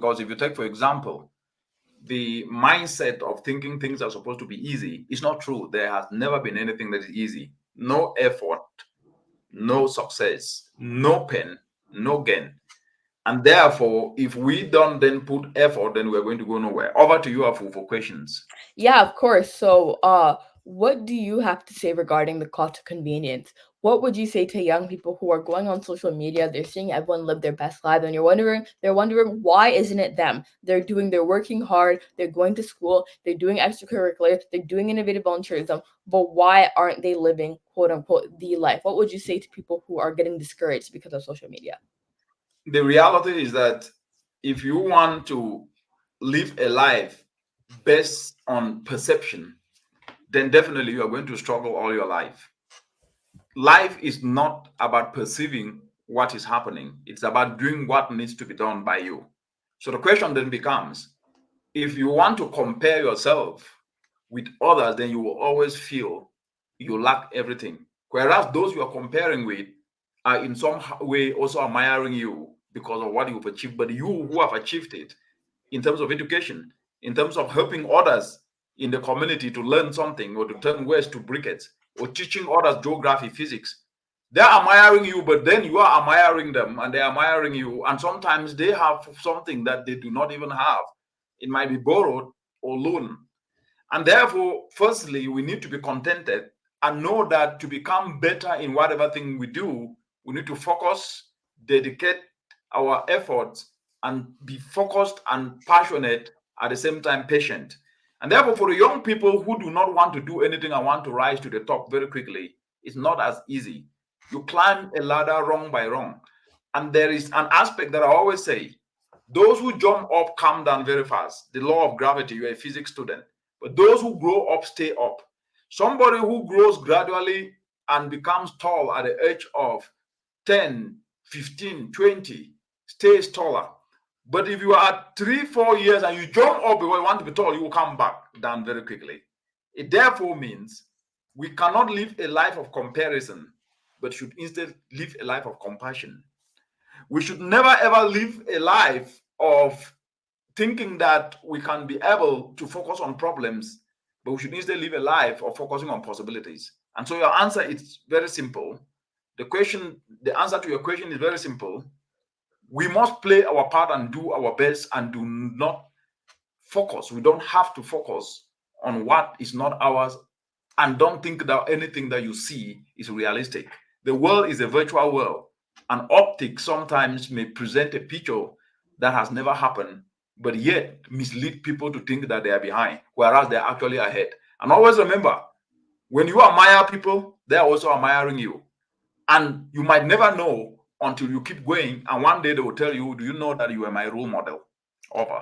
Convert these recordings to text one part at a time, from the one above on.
Because if you take, for example, the mindset of thinking things are supposed to be easy, it's not true. There has never been anything that is easy. No effort, no success, no pain, no gain. And therefore, if we don't then put effort, then we're going to go nowhere. Over to you, Afu, for questions. Yeah, of course. So, what do you have to say regarding the cost of convenience? What would you say to young people who are going on social media? They're seeing everyone live their best lives, and they're wondering why isn't it them? They're working hard, they're going to school, they're doing extracurriculars, they're doing innovative volunteerism, but why aren't they living quote unquote the life? What would you say to people who are getting discouraged because of social media? The reality is that if you want to live a life based on perception, then definitely you are going to struggle all your life. Life is not about perceiving what is happening, it's about doing what needs to be done by you. So the question then becomes, if you want to compare yourself with others, then you will always feel you lack everything. Whereas those you are comparing with are in some way also admiring you because of what you've achieved. But you who have achieved it in terms of education, in terms of helping others in the community to learn something or to turn waste to briquettes or teaching others geography, physics, they're admiring you, but then you are admiring them and they're admiring you. And sometimes they have something that they do not even have. It might be borrowed or loaned. And therefore, firstly, we need to be contented and know that to become better in whatever thing we do, we need to focus, dedicate our efforts, and be focused and passionate at the same time, patient. And therefore, for the young people who do not want to do anything and want to rise to the top very quickly, it's not as easy. You climb a ladder rung by rung. And there is an aspect that I always say, those who jump up come down very fast. The law of gravity, you're a physics student. But those who grow up stay up. Somebody who grows gradually and becomes tall at the age of 10, 15, 20 stays taller. But if you are 3, 4 years and you jump up because you want to be tall, you will come back down very quickly. It therefore means we cannot live a life of comparison, but should instead live a life of compassion. We should never ever live a life of thinking that we can be able to focus on problems, but we should instead live a life of focusing on possibilities. And so your answer is very simple. The answer to your question is very simple. We must play our part and do our best and do not focus. We don't have to focus on what is not ours and don't think that anything that you see is realistic. The world is a virtual world, and optics sometimes may present a picture that has never happened, but yet mislead people to think that they are behind, whereas they're actually ahead. And always remember, when you admire people, they're also admiring you. And you might never know until you keep going, and one day they will tell you, do you know that you are my role model? Over.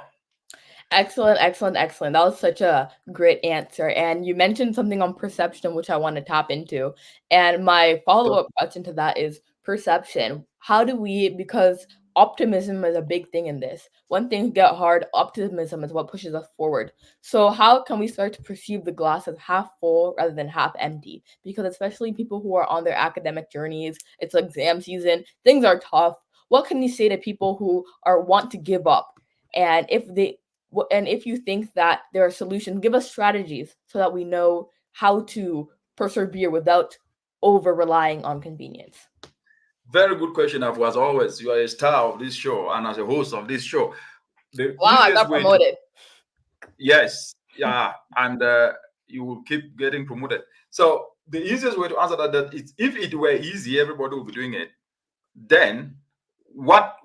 Excellent, excellent, excellent. That was such a great answer. And you mentioned something on perception, which I want to tap into. And my follow up question to that is perception. How do we, because optimism is a big thing in this. When things get hard, optimism is what pushes us forward. So, how can we start to perceive the glass as half full rather than half empty? Because, especially people who are on their academic journeys, it's exam season, things are tough. What can you say to people who are want to give up? And if you think that there are solutions, give us strategies so that we know how to persevere without over relying on convenience. Very good question, Afu. As always, you are a star of this show and as a host of this show. The Wow, I easiest got way to, promoted. yes, yeah, and you will keep getting promoted. So the easiest way to answer that is if it were easy, everybody would be doing it. Then what